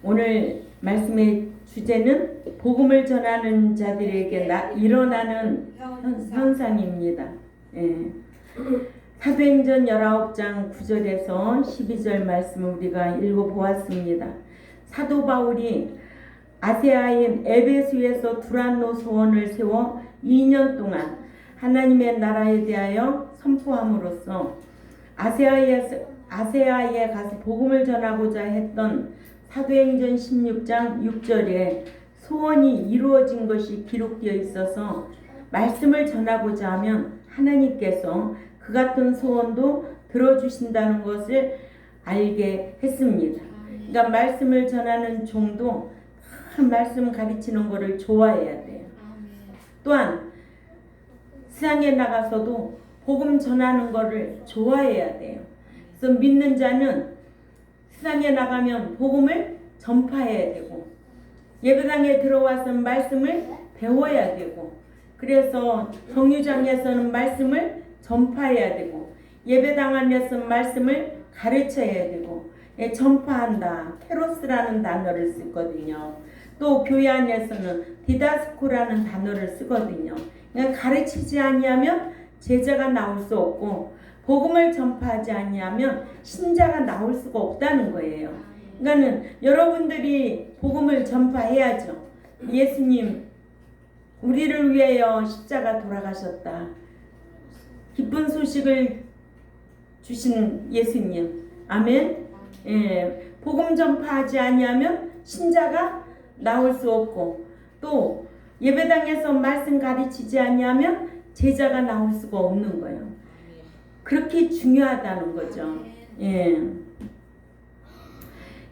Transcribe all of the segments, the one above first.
오늘 말씀의 주제는 복음을 전하는 자들에게 일어나는 현상입니다. 예. 사도행전 19장 9절에서 12절 말씀을 우리가 읽어보았습니다. 사도 바울이 아세아인 에베소에서 두란노 소원을 세워 2년 동안 하나님의 나라에 대하여 선포함으로써 아세아에 가서 복음을 전하고자 했던 사도행전 16장 6절에 소원이 이루어진 것이 기록되어 있어서 말씀을 전하고자 하면 하나님께서 그 같은 소원도 들어주신다는 것을 알게 했습니다. 그러니까 말씀을 전하는 종도 말씀 가르치는 것을 좋아해야 돼요. 또한 세상에 나가서도 복음 전하는 것을 좋아해야 돼요. 그래서 믿는 자는 세상에 나가면 복음을 전파해야 되고 예배당에 들어와서 말씀을 배워야 되고 그래서 정류장에서는 말씀을 전파해야 되고 예배당 안에서 말씀을 가르쳐야 되고 전파한다. 케로스라는 단어를 쓰거든요. 또 교회 안에서는 디다스코라는 단어를 쓰거든요. 그러니까 가르치지 아니하면 제자가 나올 수 없고 복음을 전파하지 아니하면 신자가 나올 수가 없다는 거예요. 그러니까는 여러분들이 복음을 전파해야죠. 예수님 우리를 위하여 십자가 돌아가셨다. 기쁜 소식을 주신 예수님. 아멘. 예, 복음 전파하지 아니하면 신자가 나올 수 없고 또 예배당에서 말씀 가르치지 아니하면 제자가 나올 수가 없는 거예요. 그렇게 중요하다는 거죠. 예.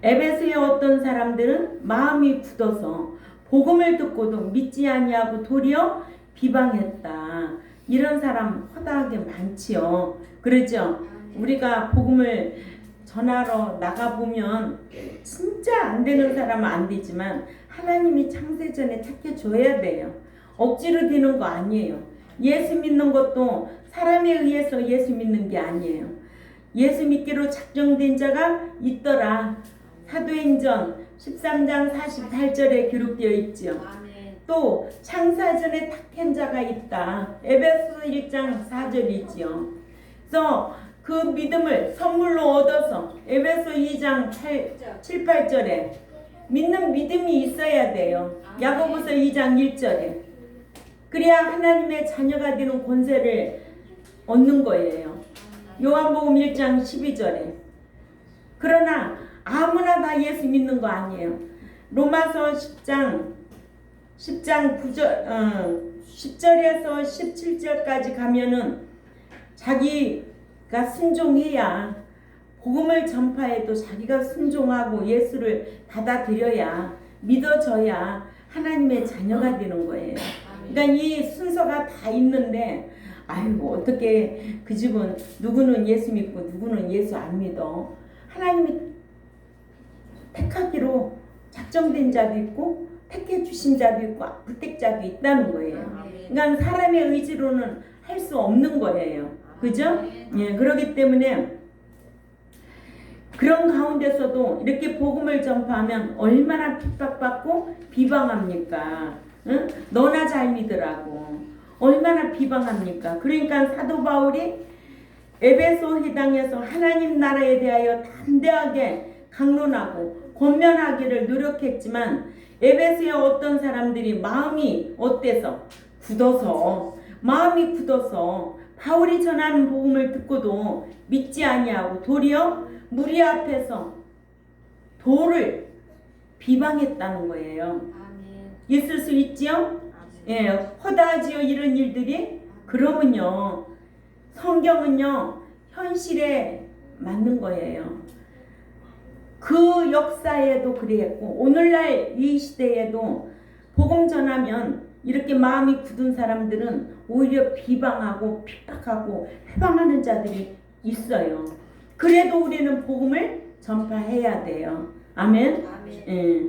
에베소의 어떤 사람들은 마음이 굳어서 복음을 듣고도 믿지 아니하고 도리어 비방했다. 이런 사람 허다하게 많지요. 그러죠? 우리가 복음을 전하러 나가보면 진짜 안 되는 사람은 안 되지만 하나님이 창세전에 택해줘야 돼요. 억지로 되는 거 아니에요. 예수 믿는 것도 사람에 의해서 예수 믿는 게 아니에요. 예수 믿기로 작정된 자가 있더라. 사도행전 13장 48절에 기록되어 있죠. 또 창사전에 택한 자가 있다. 에베소 1장 4절이지요. 그래서 그 믿음을 선물로 얻어서 에베소 2장 7, 8절에 믿는 믿음이 있어야 돼요. 야고보서 2장 1절에 그래야 하나님의 자녀가 되는 권세를 얻는 거예요. 요한복음 1장 12절에 그러나 아무나 다 예수 믿는 거 아니에요. 로마서 10장 10절에서 17절까지 가면은 자기가 순종해야 복음을 전파해도 자기가 순종하고 예수를 받아들여야 믿어져야 하나님의 자녀가 되는 거예요. 그러니까 이 순서가 다 있는데 아이고 어떻게 그 집은 누구는 예수 믿고 누구는 예수 안 믿어. 하나님이 택하기로 작정된 자도 있고 택해 주신 자도 있고 부택자도 있다는 거예요. 그러니까 사람의 의지로는 할 수 없는 거예요. 그죠? 예, 그렇기 때문에 그런 가운데서도 이렇게 복음을 전파하면 얼마나 핍박받고 비방합니까? 응? 너나 잘 믿으라고 얼마나 비방합니까? 그러니까 사도 바울이 에베소 회당에서 하나님 나라에 대하여 담대하게 강론하고 권면하기를 노력했지만 에베소의 어떤 사람들이 마음이 어때서? 마음이 굳어서 바울이 전하는 복음을 듣고도 믿지 아니하고 도리어 무리 앞에서 도를 비방했다는 거예요. 있을 수 있지요? 예, 허다하지요 이런 일들이? 그러면요 성경은요 현실에 맞는 거예요. 그 역사에도 그랬고 오늘날 이 시대에도 복음 전하면 이렇게 마음이 굳은 사람들은 오히려 비방하고 핍박하고 회방하는 자들이 있어요. 그래도 우리는 복음을 전파해야 돼요. 아멘. 예.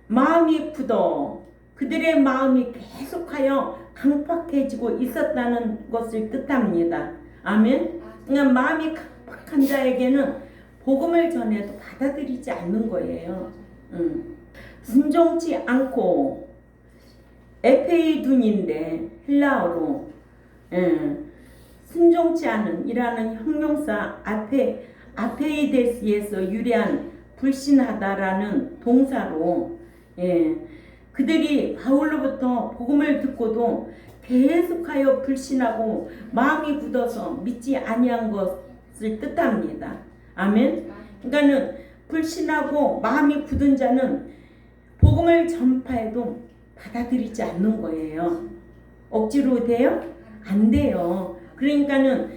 마음이 굳어 그들의 마음이 계속하여 강팍해지고 있었다는 것을 뜻합니다. 아멘. 그러니까 마음이 강팍한 자에게는 복음을 전해도 받아들이지 않는 거예요. 순종치 않고 에페이둔인데 헬라어로 순종치 않은 이라는 형용사 아페이데스에서 유래한 불신하다라는 동사로 그들이 바울로부터 복음을 듣고도 계속하여 불신하고 마음이 굳어서 믿지 아니한 것을 뜻합니다. 아멘. 그러니까는 불신하고 마음이 굳은 자는 복음을 전파해도 받아들이지 않는 거예요. 억지로 돼요? 안 돼요. 그러니까는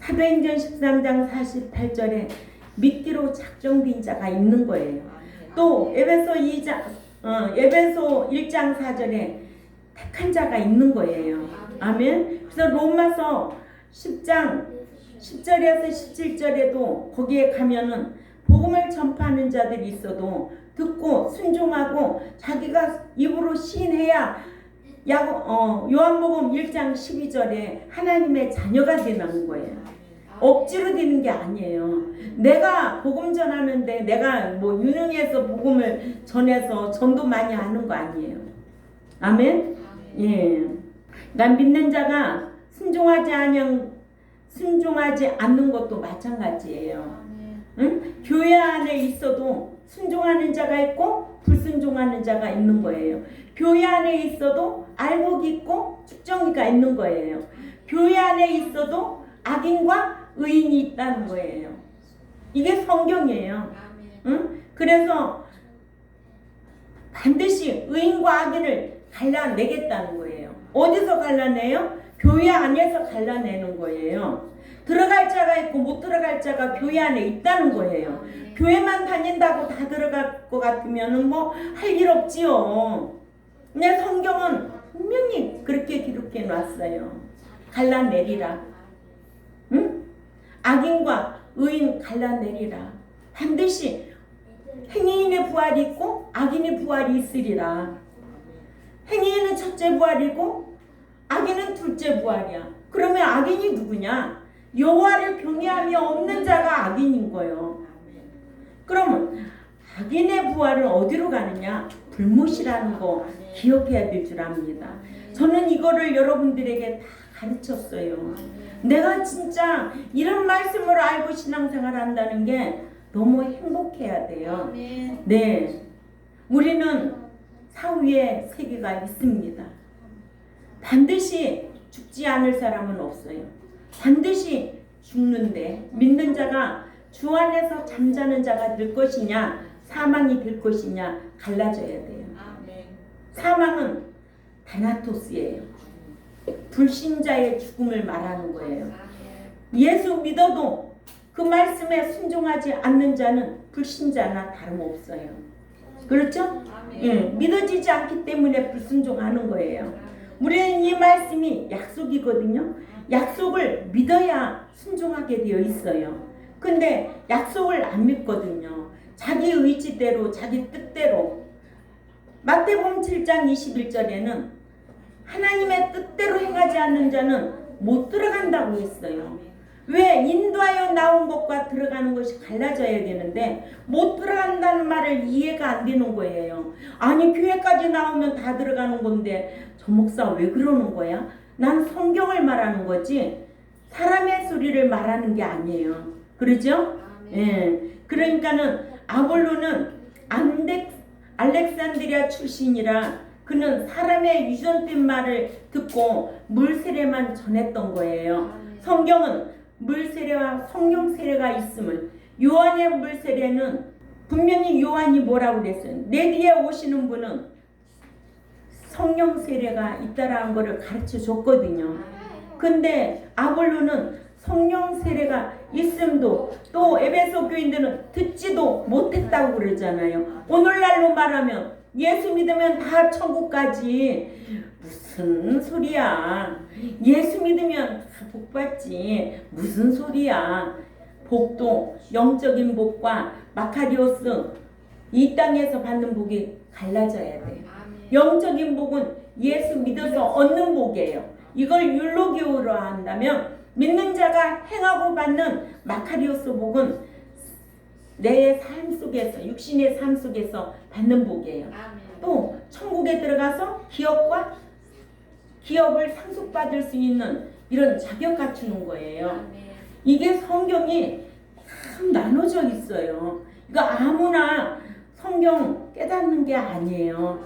사도행전 13장 48절에 믿기로 작정된 자가 있는 거예요. 또 에베소 1장 4절에 택한 자가 있는 거예요. 아멘. 그래서 로마서 10장 10절에서 17절에도 거기에 가면은 복음을 전파하는 자들이 있어도 듣고 순종하고 자기가 입으로 시인해야 요한복음 1장 12절에 하나님의 자녀가 되는 거예요. 억지로 되는 게 아니에요. 내가 복음 전하는데 내가 뭐 유능해서 복음을 전해서 전도 많이 하는 거 아니에요. 아멘. 예. 난 믿는 자가 순종하지 않는 것도 마찬가지예요. 응? 교회 안에 있어도 순종하는 자가 있고 불순종하는 자가 있는 거예요. 교회 안에 있어도 알곡이 있고 축정이가 있는 거예요. 교회 안에 있어도 악인과 의인이 있다는 거예요. 이게 성경이에요. 응? 그래서 반드시 의인과 악인을 갈라내겠다는 거예요. 어디서 갈라내요? 교회 안에서 갈라내는 거예요. 들어갈 자가 있고 못 들어갈 자가 교회 안에 있다는 거예요. 교회만 다닌다고 다 들어갈 것 같으면 뭐 할 일 없지요. 근데 성경은 분명히 그렇게 기록해 놨어요. 갈라내리라. 응? 악인과 의인 갈라내리라. 반드시 행위인의 부활이 있고 악인의 부활이 있으리라. 행위인은 첫째 부활이고 악인은 둘째 부활이야. 그러면 악인이 누구냐? 여호와를 경외함이 없는 자가 악인인 거예요. 그러면 악인의 부활은 어디로 가느냐? 불못이라는 거 기억해야 될 줄 압니다. 저는 이거를 여러분들에게 다 가르쳤어요. 내가 진짜 이런 말씀을 알고 신앙생활 한다는 게 너무 행복해야 돼요. 네, 우리는 사후에 세계가 있습니다. 반드시 죽지 않을 사람은 없어요. 반드시 죽는데 믿는 자가 주 안에서 잠자는 자가 될 것이냐 사망이 될 것이냐 갈라져야 돼요. 사망은 다나토스예요. 불신자의 죽음을 말하는 거예요. 예수 믿어도 그 말씀에 순종하지 않는 자는 불신자나 다름없어요. 그렇죠? 예, 믿어지지 않기 때문에 불순종하는 거예요. 우리는 이 말씀이 약속이거든요. 약속을 믿어야 순종하게 되어 있어요. 근데 약속을 안 믿거든요. 자기 의지대로 자기 뜻대로. 마태복음 7장 21절에는 하나님의 뜻대로 행하지 않는 자는 못 들어간다고 했어요. 왜? 인도하여 나온 것과 들어가는 것이 갈라져야 되는데 못 들어간다는 말을 이해가 안 되는 거예요. 아니 교회까지 나오면 다 들어가는 건데 저 목사 왜 그러는 거야? 난 성경을 말하는 거지 사람의 소리를 말하는 게 아니에요. 그러죠? 예. 그러니까는 아볼로는 알렉산드리아 출신이라 그는 사람의 유전된 말을 듣고 물세례만 전했던 거예요. 성경은 물세례와 성령 세례가 있음을, 요한의 물세례는 분명히 요한이 뭐라고 그랬어요? 내 뒤에 오시는 분은 성령 세례가 있다라는 것을 가르쳐 줬거든요. 근데 아볼로는 성령 세례가 있음도 또 에베소 교인들은 듣지도 못했다고 그러잖아요. 오늘날로 말하면 예수 믿으면 다 천국 가지. 무슨 소리야. 예수 믿으면 다 복 받지. 무슨 소리야. 복도 영적인 복과 마카리오스 이 땅에서 받는 복이 갈라져야 돼요. 영적인 복은 예수 믿어서 얻는 복이에요. 이걸 율로교로 한다면 믿는 자가 행하고 받는 마카리오스 복은 내 삶 속에서 육신의 삶 속에서 받는 복이에요. 또 천국에 들어가서 기업을 상속받을 수 있는 이런 자격 갖추는 거예요. 이게 성경이 참 나눠져 있어요. 이거 아무나 성경 깨닫는 게 아니에요.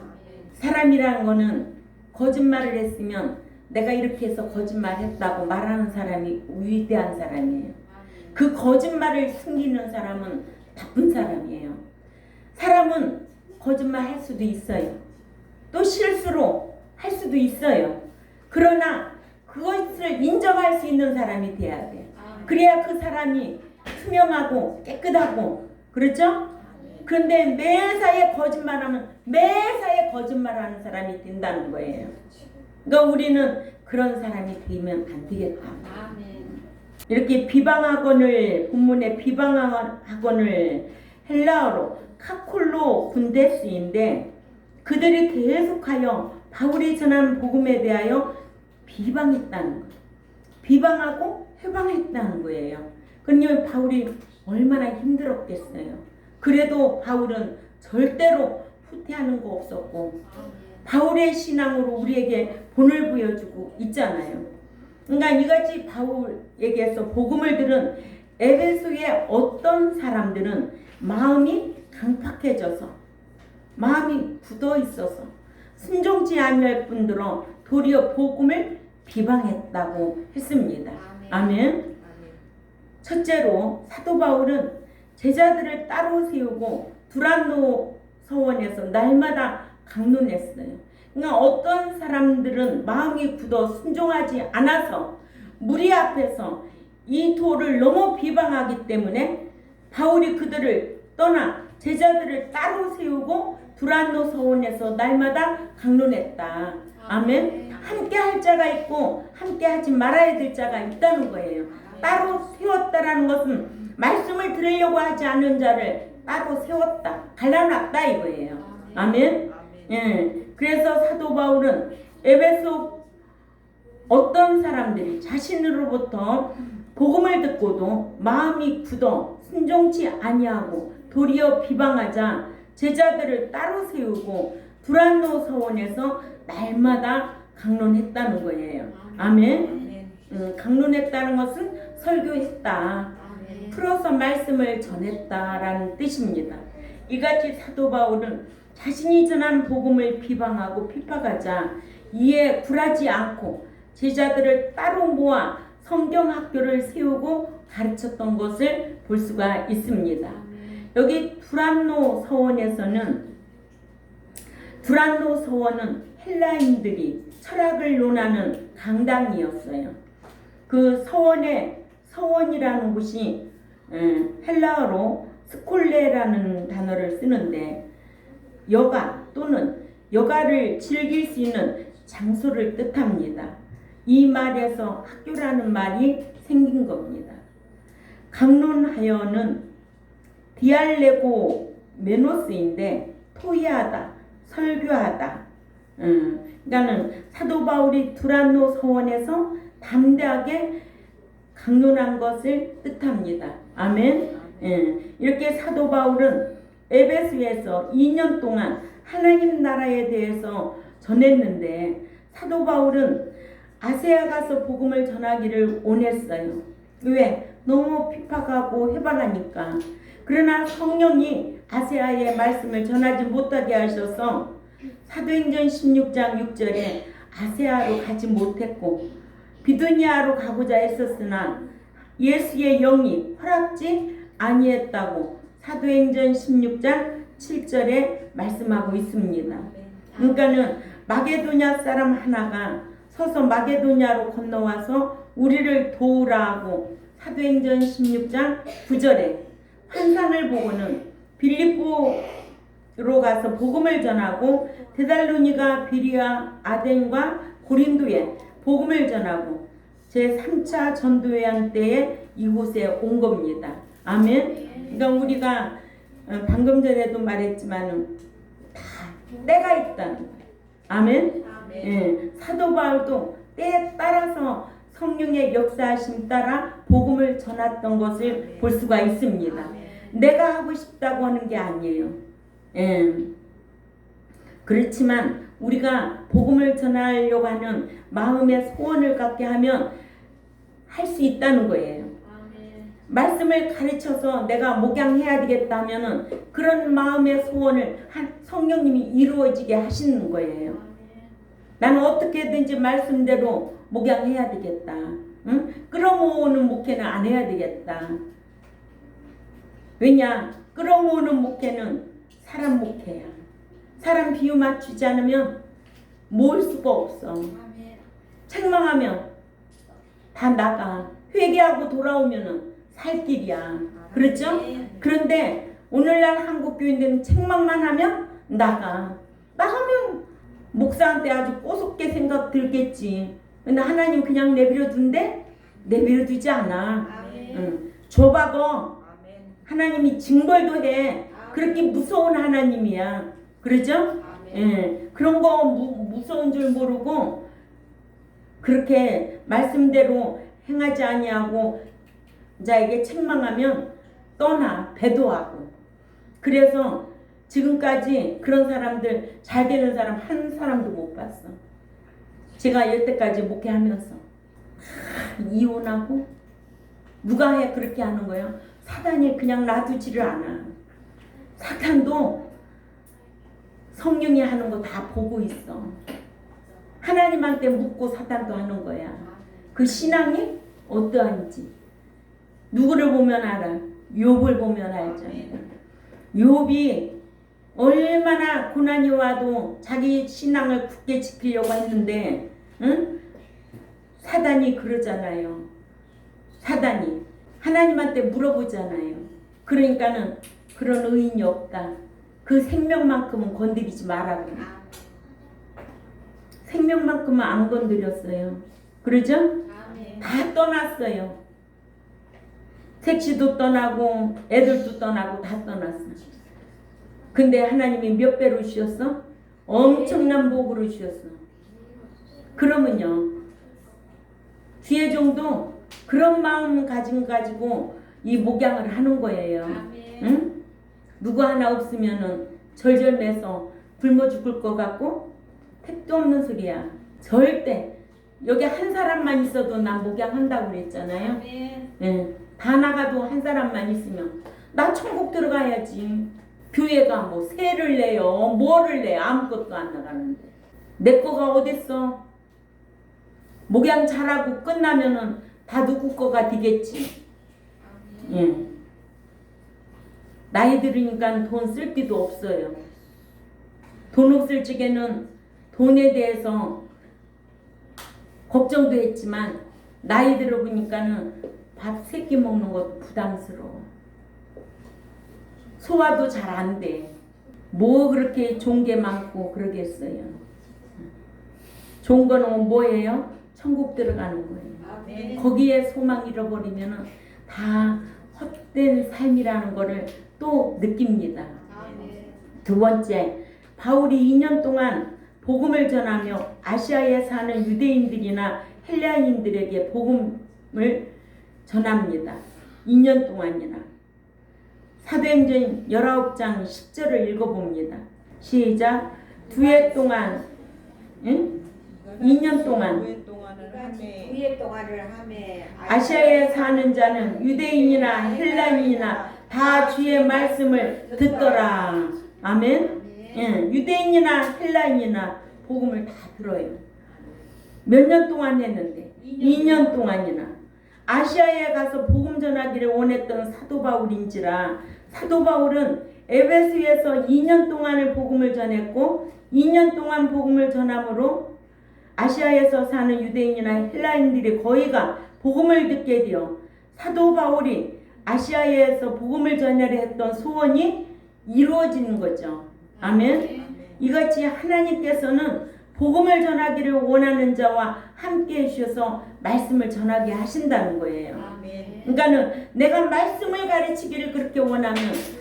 사람이라는 거는 거짓말을 했으면 내가 이렇게 해서 거짓말했다고 말하는 사람이 위대한 사람이에요. 그 거짓말을 숨기는 사람은 나쁜 사람이에요. 사람은 거짓말 할 수도 있어요. 또 실수로 할 수도 있어요. 그러나 그것을 인정할 수 있는 사람이 돼야 돼요. 그래야 그 사람이 투명하고 깨끗하고, 그렇죠? 그런데 매사에 거짓말하면 매사에 거짓말하는 사람이 된다는 거예요. 그러니까 우리는 그런 사람이 되면 안 되겠다. 이렇게 비방학원을, 본문의 비방학원을 헬라어로 카콜로 군데스인데, 그들이 계속하여 바울이 전한 복음에 대하여 비방했다는 거예요. 비방하고 회방했다는 거예요. 그러니 바울이 얼마나 힘들었겠어요. 그래도 바울은 절대로 후퇴하는 거 없었고, 바울의 신앙으로 우리에게 본을 보여주고 있잖아요. 그러니까 이같이 바울에게서 복음을 들은 에베소의 어떤 사람들은 마음이 강팍해져서, 마음이 굳어 있어서 순종치 아니할 뿐더러 도리어 복음을 비방했다고 했습니다. 아멘. 첫째로 사도 바울은 제자들을 따로 세우고 두란노 서원에서 날마다 강론했어요. 그러니까 어떤 사람들은 마음이 굳어 순종하지 않아서 무리 앞에서 이 도를 너무 비방하기 때문에 바울이 그들을 떠나 제자들을 따로 세우고 두란노 서원에서 날마다 강론했다. 아멘. 함께 할 자가 있고 함께 하지 말아야 될 자가 있다는 거예요. 따로 세웠다라는 것은 말씀을 들으려고 하지 않는 자를 따로 세웠다, 갈라놨다 이거예요. 아멘. 예. 그래서 사도 바울은 에베소 어떤 사람들이 자신으로부터 복음을 듣고도 마음이 굳어 순종치 아니하고 도리어 비방하자 제자들을 따로 세우고 두란노 서원에서 날마다 강론했다는 거예요. 아멘. 강론했다는 것은 설교했다, 풀어서 말씀을 전했다라는 뜻입니다. 이같이 사도 바울은 자신이 전한 복음을 비방하고 핍박하자 이에 굴하지 않고 제자들을 따로 모아 성경학교를 세우고 가르쳤던 것을 볼 수가 있습니다. 여기 두란노 서원은 헬라인들이 철학을 논하는 강당이었어요. 그 서원이라는 곳이 헬라어로 스콜레라는 단어를 쓰는데 여가 또는 여가를 즐길 수 있는 장소를 뜻합니다. 이 말에서 학교라는 말이 생긴 겁니다. 강론하여는 디알레고 메노스인데 토의하다, 설교하다. 그러니까는 사도 바울이 두란노 서원에서 담대하게 강론한 것을 뜻합니다. 아멘. 이렇게 사도 바울은 에베소에서 2년 동안 하나님 나라에 대해서 전했는데 사도 바울은 아세아 가서 복음을 전하기를 원했어요. 왜? 너무 핍박하고 해방하니까. 그러나 성령이 아세아의 말씀을 전하지 못하게 하셔서 사도행전 16장 6절에 아세아로 가지 못했고 비두니아로 가고자 했었으나 예수의 영이 허락지 아니했다고 사도행전 16장 7절에 말씀하고 있습니다. 그러니까는 마게도냐 사람 하나가 서서 마게도냐로 건너와서 우리를 도우라 하고 사도행전 16장 9절에 환상을 보고는 빌립보로 가서 복음을 전하고 데살로니가, 비리아, 아덴과 고린도에 복음을 전하고 제3차 전도회한 때에 이곳에 온 겁니다. 아멘. 그러니까 우리가 방금 전에도 말했지만 다 때가 있다는 거예요. 아멘. 예, 사도 바울도 때에 따라서 성령의 역사하심 따라 복음을 전했던 것을 볼 수가 있습니다. 내가 하고 싶다고 하는 게 아니에요. 예. 그렇지만 우리가 복음을 전하려고 하는 마음의 소원을 갖게 하면 할 수 있다는 거예요. 말씀을 가르쳐서 내가 목양해야 되겠다 하면은 그런 마음의 소원을 성령님이 이루어지게 하시는 거예요. 나는 어떻게든지 말씀대로 목양해야 되겠다. 응? 끌어모으는 목회는 안 해야 되겠다. 왜냐? 끌어모으는 목회는 사람 목회야. 사람 비유 맞추지 않으면 모을 수가 없어. 책망하면 다 나가. 회개하고 돌아오면은 살 길이야. 그렇죠? 그런데 오늘날 한국 교인들은 책망만 하면 나가면 목사한테 아주 꼬숩게 생각 들겠지. 근데 하나님 그냥 내버려 둔대? 내버려 두지 않아. 응. 좁아거 하나님이 징벌도 해. 그렇게 무서운 하나님이야. 그러죠? 예. 그런 거 무서운 줄 모르고 그렇게 말씀대로 행하지 아니하고 자에게 책망하면 떠나 배도하고. 그래서 지금까지 그런 사람들 잘 되는 사람 한 사람도 못 봤어. 제가 여태까지 목회하면서 이혼하고 누가 해 그렇게 하는 거예요? 사단이 그냥 놔두지를 않아. 사탄도 성령이 하는 거 다 보고 있어. 하나님한테 묻고 사단도 하는 거야. 그 신앙이 어떠한지 누구를 보면 알아? 욥을 보면 알잖아요. 욥이 얼마나 고난이 와도 자기 신앙을 굳게 지키려고 했는데, 응? 사단이 그러잖아요. 사단이 하나님한테 물어보잖아요. 그러니까는 그런 의인이 없다. 그 생명만큼은 건드리지 말라고. 생명만큼은 안 건드렸어요. 그러죠? 다 떠났어요. 택시도 떠나고 애들도 떠나고 다 떠났어. 근데 하나님이 몇 배로 주셨어? 엄청난 복으로 주셨어. 그러면요, 주의 종도 그런 마음 가지고 이 목양을 하는 거예요. 응? 누구 하나 없으면은 절절매서 굶어 죽을 것 같고 택도 없는 소리야. 절대. 여기 한 사람만 있어도 난 목양한다고 그랬잖아요. 예. 다 나가도 한 사람만 있으면 나 천국 들어가야지. 교회가 뭐 세를 내요, 뭐를 내, 아무것도 안 나가는데 내 거가 어딨어? 목양 잘하고 끝나면은 다 누구 거가 되겠지. 예. 나이 들으니까 돈 쓸 데도 없어요. 돈 없을 적에는 돈에 대해서 걱정도 했지만 나이 들어보니까는 밥 3끼 먹는 것도 부담스러워. 소화도 잘 안 돼. 뭐 그렇게 좋은 게 많고 그러겠어요. 좋은 거는 뭐예요? 천국 들어가는 거예요. 거기에 소망 잃어버리면 다 헛된 삶이라는 거를 또 느낍니다. 두 번째, 바울이 2년 동안 복음을 전하며 아시아에 사는 유대인들이나 헬라인들에게 복음을 전합니다. 2년 동안이나. 사도행전 19장 10절을 읽어봅니다. 시작. 2해 동안, 응? 2년 동안 아시아에 사는 자는 유대인이나 헬라인이나 다 주의 말씀을 듣더라. 아멘. 예, 유대인이나 헬라인이나 복음을 다 들어요. 몇 년 동안 했는데 2년 동안이나. 아시아에 가서 복음 전하기를 원했던 사도 바울인지라 사도 바울은 에베소에서 2년 동안을 복음을 전했고 2년 동안 복음을 전함으로 아시아에서 사는 유대인이나 헬라인들이 거의가 복음을 듣게 되어 사도 바울이 아시아에서 복음을 전하려 했던 소원이 이루어지는 거죠. 아멘. 이같이 하나님께서는 복음을 전하기를 원하는 자와 함께 해주셔서 말씀을 전하게 하신다는 거예요. 그러니까는 내가 말씀을 가르치기를 그렇게 원하면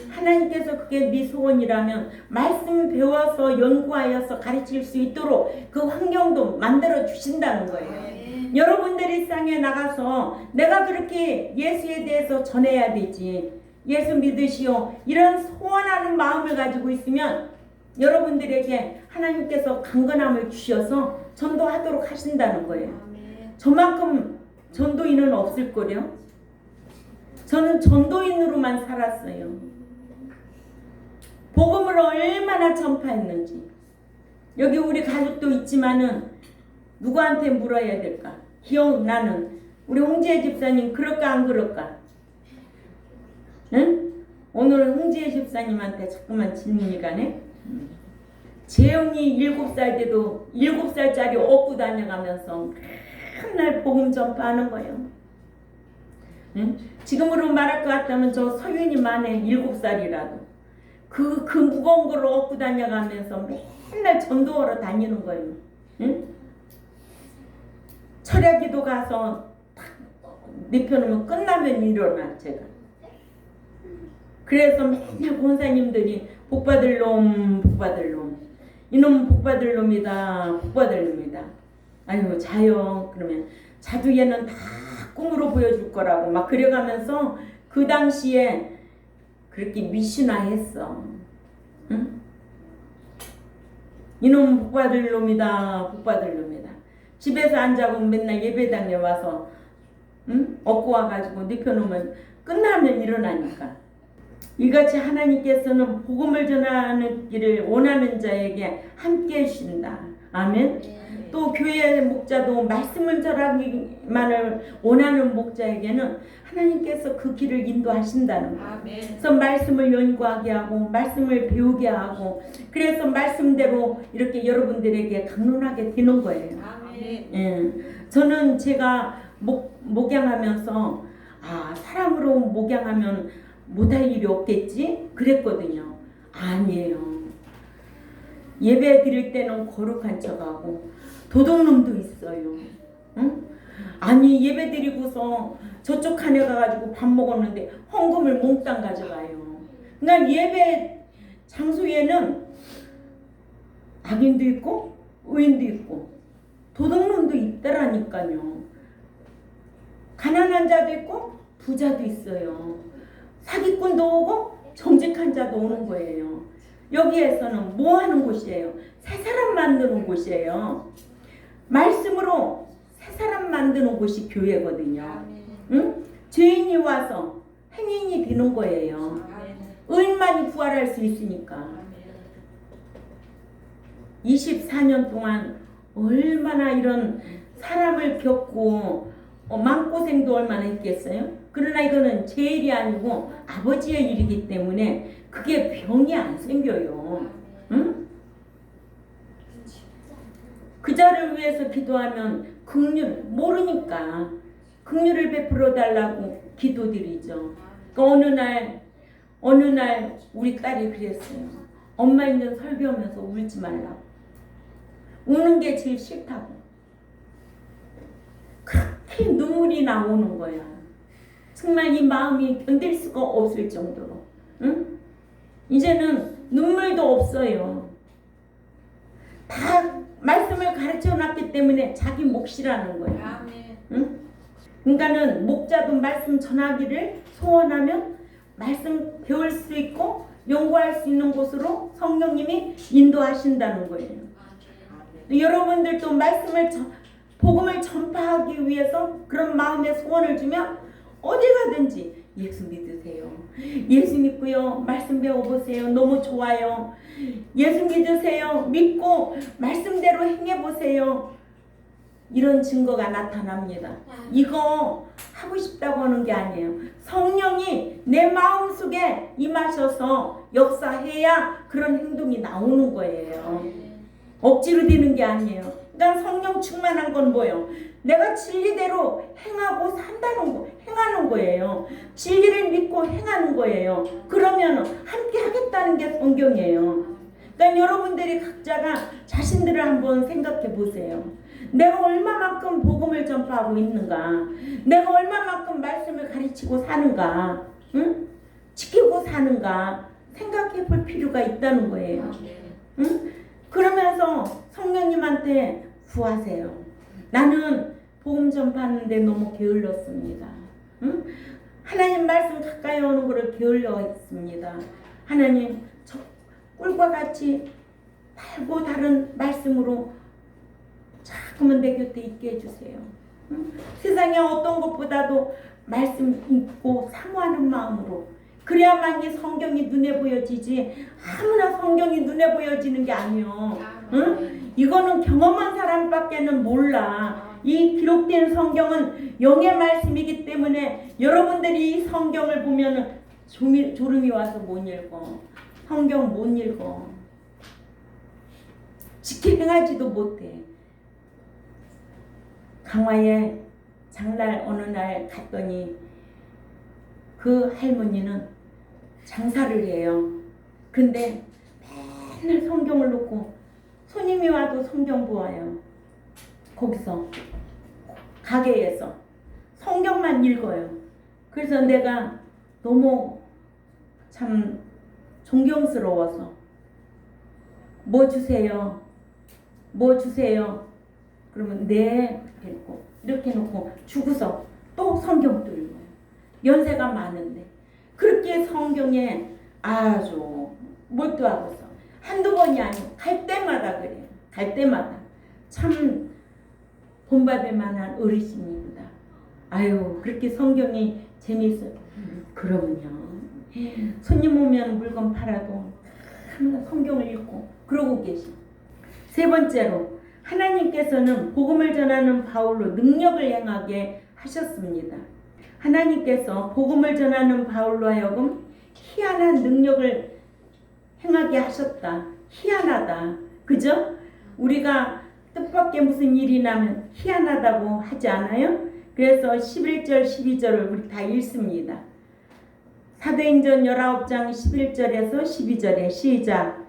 하나님께서 그게 네 소원이라면 말씀 배워서 연구하여서 가르칠 수 있도록 그 환경도 만들어 주신다는 거예요. 여러분들이 세상에 나가서 내가 그렇게 예수에 대해서 전해야 되지. 예수 믿으시오. 이런 소원하는 마음을 가지고 있으면 여러분들에게 하나님께서 강건함을 주셔서 전도하도록 하신다는 거예요. 저만큼 전도인은 없을 거요. 저는 전도인으로만 살았어요. 복음을 얼마나 전파했는지. 여기 우리 가족도 있지만은 누구한테 물어야 될까? 기억나는 우리 홍지혜 집사님 그럴까 안 그럴까? 응? 오늘 홍지혜 집사님한테 자꾸만 질문이 가네. 재영이 7살 때도 7살짜리 업고 다녀가면서 맨날 복음 전파하는 거예요. 응? 지금으로 말할 것 같다면 저 서윤이 만에 7살이라도 그 무거운 걸 업고 다녀가면서 맨날 전도하러 다니는 거예요. 응? 철야기도 가서 딱 눕혀놓으면 끝나면 일어나 제가. 그래서 맨날 권사님들이 복받을 놈 복받을 놈 이놈 복받을 놈이다 복받을 놈이다. 아유 자요. 그러면 자도 얘는 다 꿈으로 보여줄 거라고 막 그래가면서 그 당시에 그렇게 미신화했어. 응? 이놈 복받을 놈이다 복받을 놈이다. 집에서 안 자고 맨날 예배당에 와서 응? 업고 와가지고 눕혀놓으면 끝나면 일어나니까. 이같이 하나님께서는 복음을 전하는 길을 원하는 자에게 함께 해주신다. 아멘. 또 교회의 목자도 말씀을 전하기만을 원하는 목자에게는 하나님께서 그 길을 인도하신다는 거예요. 그래서 말씀을 연구하게 하고 말씀을 배우게 하고 그래서 말씀대로 이렇게 여러분들에게 강론하게 되는 거예요. 예. 저는 제가 목양하면서 사람으로 목양하면 못할 일이 없겠지? 그랬거든요. 아니에요. 예배 드릴 때는 거룩한 척하고 도둑놈도 있어요. 응? 아니 예배 드리고서 저쪽 칸에 가가지고 밥 먹었는데 헌금을 몽땅 가져가요. 그러니까 예배 장소에는 악인도 있고 의인도 있고 도둑놈도 있더라니까요. 가난한 자도 있고 부자도 있어요. 사기꾼도 오고 정직한 자도 오는 거예요. 여기에서는 뭐 하는 곳이에요? 새 사람 만드는 곳이에요. 말씀으로 새 사람 만드는 곳이 교회거든요. 응? 죄인이 와서 행인이 되는 거예요. 의인만이 부활할 수 있으니까. 24년 동안 얼마나 이런 사람을 겪고 마음고생도 얼마나 했겠어요? 그러나 이거는 제 일이 아니고 아버지의 일이기 때문에 그게 병이 안 생겨요. 응? 그자를 위해서 기도하면 긍휼 모르니까 긍휼을 베풀어 달라고 기도드리죠. 그러니까 어느 날 우리 딸이 그랬어요. 엄마 있는 설교하면서 울지 말라고. 우는 게 제일 싫다고. 그렇게 눈물이 나오는 거야. 정말 이 마음이 견딜 수가 없을 정도로. 응? 이제는 눈물도 없어요. 다 말씀을 가르쳐 놨기 때문에 자기 몫이라는 거야. 응? 그러니까는 목자도 말씀 전하기를 소원하면 말씀 배울 수 있고 연구할 수 있는 곳으로 성령님이 인도하신다는 거예요. 여러분들도 복음을 전파하기 위해서 그런 마음의 소원을 주면 어디 가든지 예수 믿으세요. 예수 믿고요. 말씀 배워보세요. 너무 좋아요. 예수 믿으세요. 믿고 말씀대로 행해보세요. 이런 증거가 나타납니다. 이거 하고 싶다고 하는 게 아니에요. 성령이 내 마음속에 임하셔서 역사해야 그런 행동이 나오는 거예요. 억지로 되는 게 아니에요. 그러니까 성령 충만한 건 뭐예요? 내가 진리대로 행하고 행하는 거예요. 진리를 믿고 행하는 거예요. 그러면 함께 하겠다는 게 성경이에요. 그러니까 여러분들이 각자가 자신들을 한번 생각해 보세요. 내가 얼마만큼 복음을 전파하고 있는가? 내가 얼마만큼 말씀을 가르치고 사는가? 응? 지키고 사는가? 생각해 볼 필요가 있다는 거예요. 응? 그러면서 성령님한테 구하세요. 나는 복음 전파하는데 너무 게을렀습니다. 응? 하나님 말씀 가까이 오는 것을 게을러 했습니다. 하나님 저 꿀과 같이 달고 다른 말씀으로 자꾸만 내 곁에 있게 해주세요. 세상에 어떤 것보다도 말씀 읽고 사모하는 마음으로 그래야만 이 성경이 눈에 보여지지 아무나 성경이 눈에 보여지는 게 아니요. 이거는 경험한 사람밖에는 몰라. 이 기록된 성경은 영의 말씀이기 때문에 여러분들이 이 성경을 보면은 졸음이 와서 못 읽어. 성경 못 읽어. 지켜 행하지도 못해. 강화에 장날 어느 날 갔더니 그 할머니는 장사를 해요. 근데 맨날 성경을 놓고 손님이 와도 성경 보아요. 거기서 가게에서 성경만 읽어요. 그래서 내가 너무 참 존경스러워서 뭐 주세요? 뭐 주세요? 그러면 네 이렇게 놓고 주고서 또 성경도 읽어요. 연세가 많은데 그렇게 성경에 아주 몰두하고서 한두 번이 아니고 갈 때마다 그래요. 갈 때마다 참 본받을 만한 어르신입니다. 아유 그렇게 성경이 재미있어요. 그러면요 손님 오면 물건 팔아도 항상 성경을 읽고 그러고 계시. 세 번째로 하나님께서는 복음을 전하는 바울로 능력을 행하게 하셨습니다. 하나님께서 복음을 전하는 바울로 하여금 희한한 능력을 행하게 하셨다. 희한하다. 그죠? 우리가 뜻밖의 무슨 일이 나면 희한하다고 하지 않아요? 그래서 11절 12절을 우리 다 읽습니다. 사도행전 19장 11절에서 12절에 시작.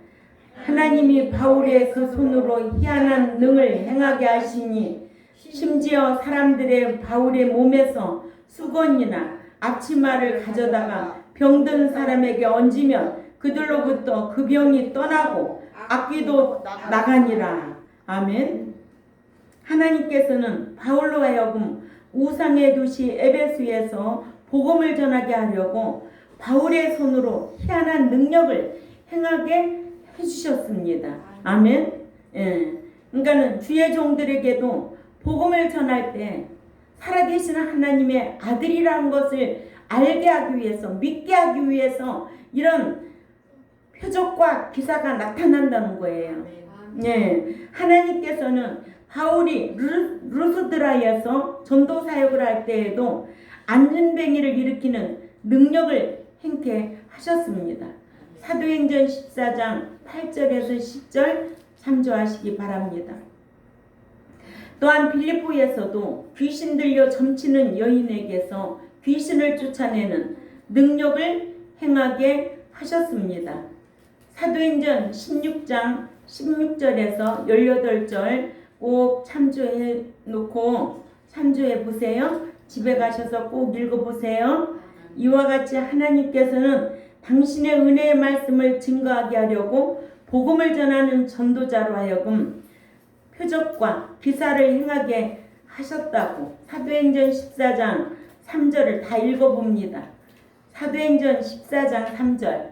하나님이 바울의 그 손으로 희한한 능을 행하게 하시니 심지어 사람들의 바울의 몸에서 수건이나 앞치마를 가져다가 병든 사람에게 얹으면 그들로부터 그 병이 떠나고 악귀도 나가니라. 아멘. 하나님께서는 바울로 하여금 우상의 도시 에베소에서 복음을 전하게 하려고 바울의 손으로 희한한 능력을 행하게 해주셨습니다. 아멘. 예. 그러니까는 주의 종들에게도 복음을 전할 때 살아계신 하나님의 아들이라는 것을 알게 하기 위해서, 믿게 하기 위해서 이런 표적과 기사가 나타난다는 거예요. 예. 하나님께서는 바울이 루스드라에서 전도 사역을 할 때에도 안전뱅이를 일으키는 능력을 행케하셨습니다. 사도행전 14장 8절에서 10절 참조하시기 바랍니다. 또한 빌립보에서도 귀신 들려 점치는 여인에게서 귀신을 쫓아내는 능력을 행하게 하셨습니다. 사도행전 16장 16절에서 18절 꼭 참조해 놓고 참조해 보세요. 집에 가셔서 꼭 읽어보세요. 이와 같이 하나님께서는 당신의 은혜의 말씀을 증거하게 하려고 복음을 전하는 전도자로 하여금 표적과 기사를 행하게 하셨다고 사도행전 14장 3절을 다 읽어봅니다. 사도행전 14장 3절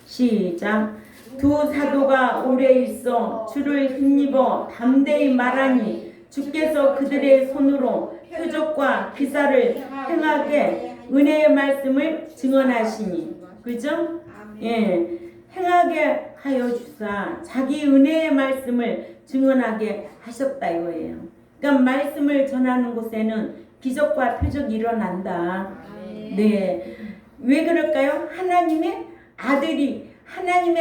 시작. 두 사도가 오래 있어 주를 힘입어 담대히 말하니 주께서 그들의 손으로 표적과 기사를 행하게 은혜의 말씀을 증언하시니. 그죠? 예. 행하게 하여 주사 자기 은혜의 말씀을 증언하게 하셨다 이거예요. 그러니까 말씀을 전하는 곳에는 기적과 표적이 일어난다. 네. 왜 그럴까요? 하나님의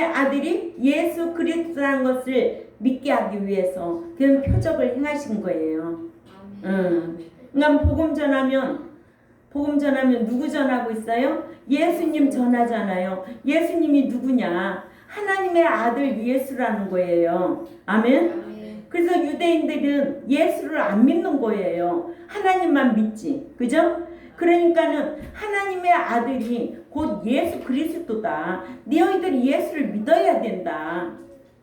아들이 예수 그리스도라는 것을 믿게 하기 위해서 그런 표적을 행하신 거예요. 그러니까 복음 전하면 누구 전하고 있어요? 예수님 전하잖아요. 예수님이 누구냐? 하나님의 아들 예수라는 거예요. 아멘. 그래서 유대인들은 예수를 안 믿는 거예요. 하나님만 믿지. 그죠? 그러니까는 하나님의 아들이 곧 예수 그리스도다. 너희들이 예수를 믿어야 된다.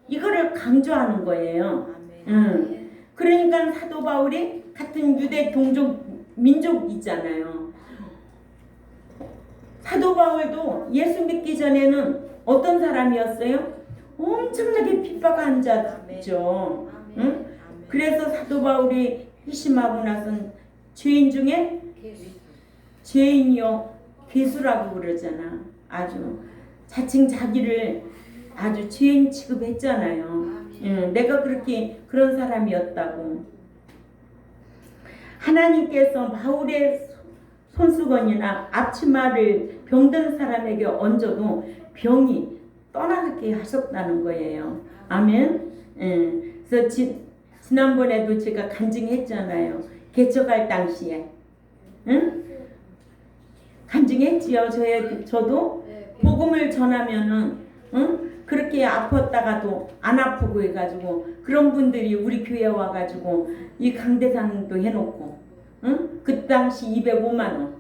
이거를 강조하는 거예요. 그러니까 사도 바울이 같은 유대 동족 민족 있잖아요. 사도 바울도 예수 믿기 전에는 어떤 사람이었어요? 엄청나게 핍박한 자죠. 응? 그래서 사도 바울이 회심하고 나선 죄인 중에 죄인이요 괴수라고 그러잖아. 아주 자칭 자기를 아주 죄인 취급했잖아요. 내가 그렇게 그런 사람이었다고. 하나님께서 바울의 손수건이나 앞치마를 병든 사람에게 얹어도 병이 떠나게 하셨다는 거예요. 아멘. 그래서 지난번에도 제가 간증했잖아요. 개척할 당시에. 응? 간증했지요. 저도 복음을 전하면은 그렇게 아팠다가도 안 아프고 해가지고 그런 분들이 우리 교회 와가지고 이 강대상도 해놓고 그 당시 205만원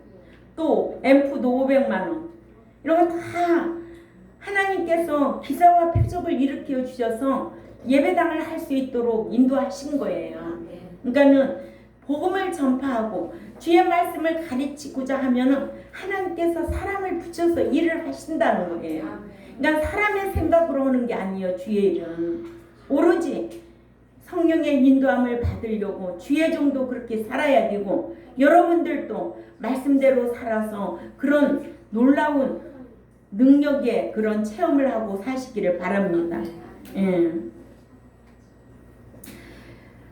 또 앰프도 500만원 이런 거 다 하나님께서 기사와 표적을 일으켜 주셔서 예배당을 할 수 있도록 인도하신 거예요. 그러니까는 복음을 전파하고 주의 말씀을 가르치고자 하면은 하나님께서 사람을 붙여서 일을 하신다는 거예요. 그러니까 사람의 생각으로 하는 게 아니에요. 주의 일은 오로지 성령의 인도함을 받으려고 주의 종도 그렇게 살아야 되고 여러분들도 말씀대로 살아서 그런 놀라운 능력의 그런 체험을 하고 사시기를 바랍니다.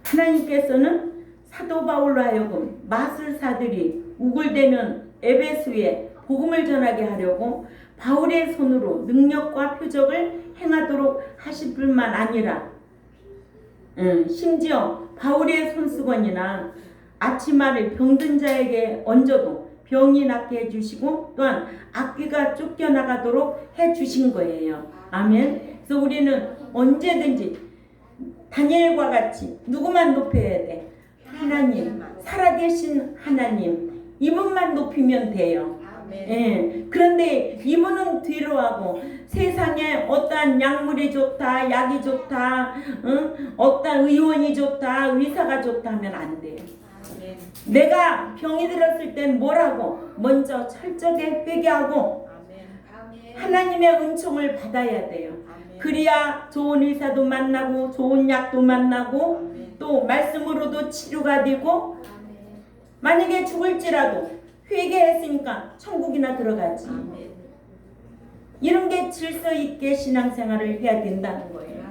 하나님께서는 사도 바울로 하여금 마술사들이 우글대는 에베소에 복음을 전하게 하려고 바울의 손으로 능력과 표적을 행하도록 하실 뿐만 아니라 심지어 바울의 손수건이나 앞치마를 병든 자에게 얹어도 병이 낫게 해주시고 또한 악귀가 쫓겨나가도록 해주신 거예요. 아멘. 그래서 우리는 언제든지 다니엘과 같이 누구만 높여야 돼? 하나님, 살아계신 하나님, 이분만 높이면 돼요. 그런데 이분은 뒤로하고 세상에 어떠한 약물이 좋다, 약이 좋다, 어떠한 의원이 좋다, 의사가 좋다 하면 안 돼요. 내가 병이 들었을 땐 뭐라고? 먼저 철저하게 회개하고 하나님의 은총을 받아야 돼요. 그래야 좋은 의사도 만나고 좋은 약도 만나고 또 말씀으로도 치료가 되고 만약에 죽을지라도 회개했으니까 천국이나 들어가지. 이런 게 질서 있게 신앙생활을 해야 된다는 거예요.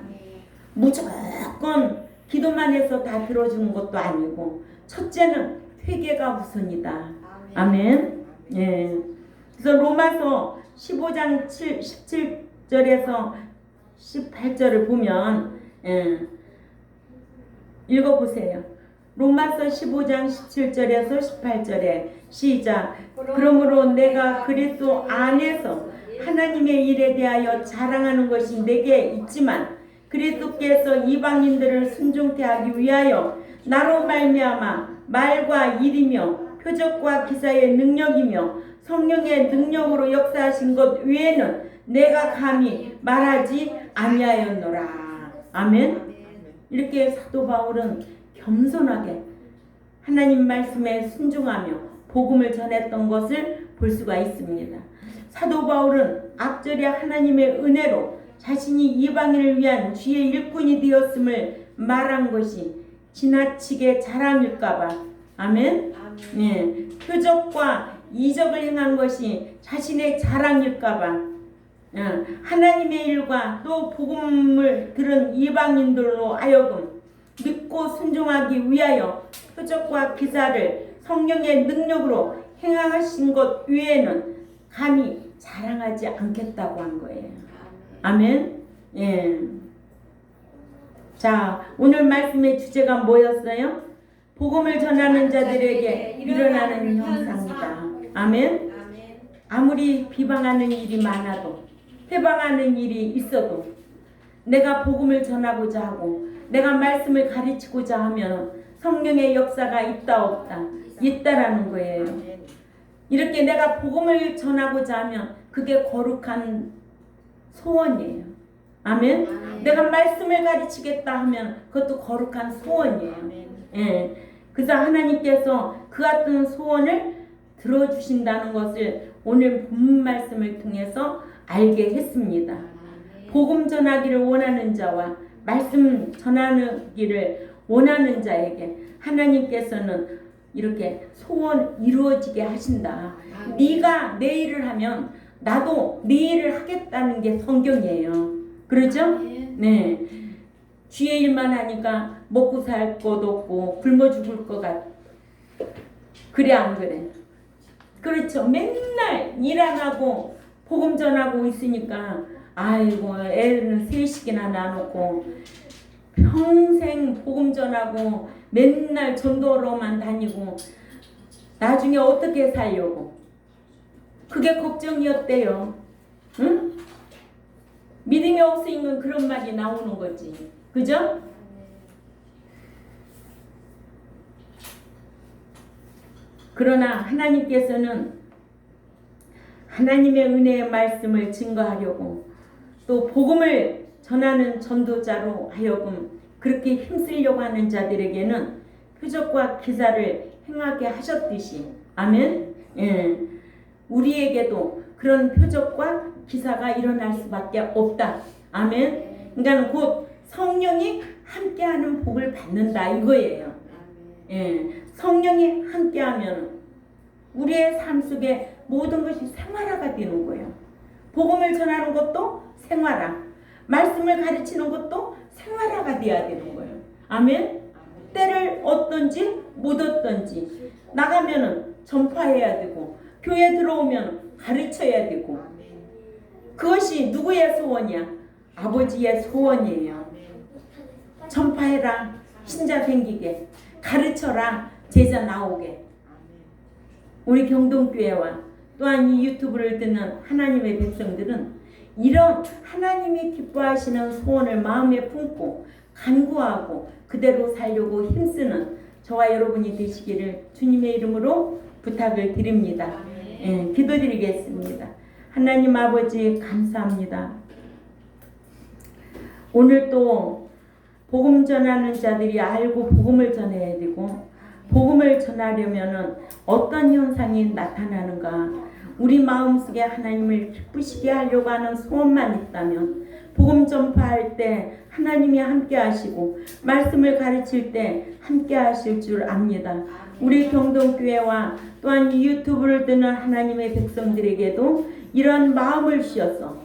무조건 기도만 해서 다 들어주는 것도 아니고 첫째는 회개가 우선이다. 아멘. 예. 그래서 로마서 15장 17절에서 18절을 보면 읽어보세요. 로마서 15장 17절에서 18절에 시작. 그러므로 내가 그리스도 안에서 하나님의 일에 대하여 자랑하는 것이 내게 있지만 그리스도께서 이방인들을 순종케 하기 위하여 나로 말미암아 말과 일이며 표적과 기사의 능력이며 성령의 능력으로 역사하신 것 외에는 내가 감히 말하지 아니하였노라. 아멘. 이렇게 사도 바울은 겸손하게 하나님 말씀에 순종하며 복음을 전했던 것을 볼 수가 있습니다. 사도 바울은 앞절에 하나님의 은혜로 자신이 이방인을 위한 주의 일꾼이 되었음을 말한 것이 지나치게 자랑일까봐 아멘. 네. 표적과 이적을 행한 것이 자신의 자랑일까봐 하나님의 일과 또 복음을 들은 이방인들로 하여금 믿고 순종하기 위하여 표적과 기사를 성령의 능력으로 행하신 것 외에는 감히 자랑하지 않겠다고 한 거예요. 아멘. 예. 자, 오늘 말씀의 주제가 뭐였어요? 복음을 전하는 자들에게 일어나는 현상이다. 아멘. 아무리 비방하는 일이 많아도 해방하는 일이 있어도 내가 복음을 전하고자 하고 내가 말씀을 가르치고자 하면 성령의 역사가 있다 없다? 있다라는 거예요. 이렇게 내가 복음을 전하고자 하면 그게 거룩한 소원이에요. 아멘. 내가 말씀을 가르치겠다 하면 그것도 거룩한 소원이에요. 예. 그래서 하나님께서 그 같은 소원을 들어주신다는 것을 오늘 본문 말씀을 통해서 알게 했습니다. 복음 전하기를 원하는 자와 말씀 전하기를 원하는 자에게 하나님께서는 이렇게 소원 이루어지게 하신다. 네가 내 일을 하면 나도 네 일을 하겠다는 게 성경이에요. 그러죠? 네. 주의 일만 하니까 먹고 살 것 없고 굶어 죽을 것 같아. 그래 안 그래? 그렇죠. 맨날 일 안 하고 복음 전하고 있으니까 아이고 애는 셋씩이나 낳아놓고 평생 복음 전하고 맨날 전도로만 다니고 나중에 어떻게 살려고 그게 걱정이었대요. 응? 믿음이 없으니까 그런 말이 나오는 거지. 그죠? 그러나 하나님께서는 하나님의 은혜의 말씀을 증거하려고 또 복음을 전하는 전도자로 하여금 그렇게 힘쓰려고 하는 자들에게는 표적과 기사를 행하게 하셨듯이 아멘. 예. 우리에게도 그런 표적과 기사가 일어날 수밖에 없다. 아멘. 그러니까 곧 성령이 함께하는 복을 받는다 이거예요. 예. 성령이 함께하면 우리의 삶 속에 모든 것이 생활화가 되는 거예요. 복음을 전하는 것도 생활화, 말씀을 가르치는 것도 생활화가 돼야 되는 거예요. 아멘. 때를 얻든지 못 얻든지 나가면은 전파해야 되고 교회 들어오면 가르쳐야 되고 그것이 누구의 소원이야? 아버지의 소원이에요. 전파해라. 신자 생기게. 가르쳐라. 제자 나오게. 우리 경동교회와 또한 이 유튜브를 듣는 하나님의 백성들은 이런 하나님이 기뻐하시는 소원을 마음에 품고 간구하고 그대로 살려고 힘쓰는 저와 여러분이 되시기를 주님의 이름으로 부탁을 드립니다. 예, 기도드리겠습니다. 하나님 아버지 감사합니다. 오늘 또 복음 전하는 자들이 알고 복음을 전해야 되고 복음을 전하려면 어떤 현상이 나타나는가 우리 마음속에 하나님을 기쁘시게 하려고 하는 소원만 있다면 복음 전파할 때 하나님이 함께 하시고 말씀을 가르칠 때 함께 하실 줄 압니다. 우리 경동교회와 또한 유튜브를 듣는 하나님의 백성들에게도 이런 마음을 주셔서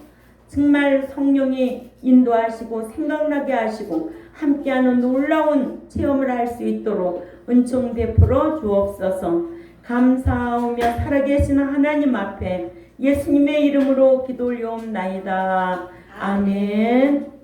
정말 성령이 인도하시고 생각나게 하시고 함께하는 놀라운 체험을 할 수 있도록 은총 베풀어 주옵소서. 감사하며 살아계시는 하나님 앞에 예수님의 이름으로 기도 올려옵나이다. 아멘.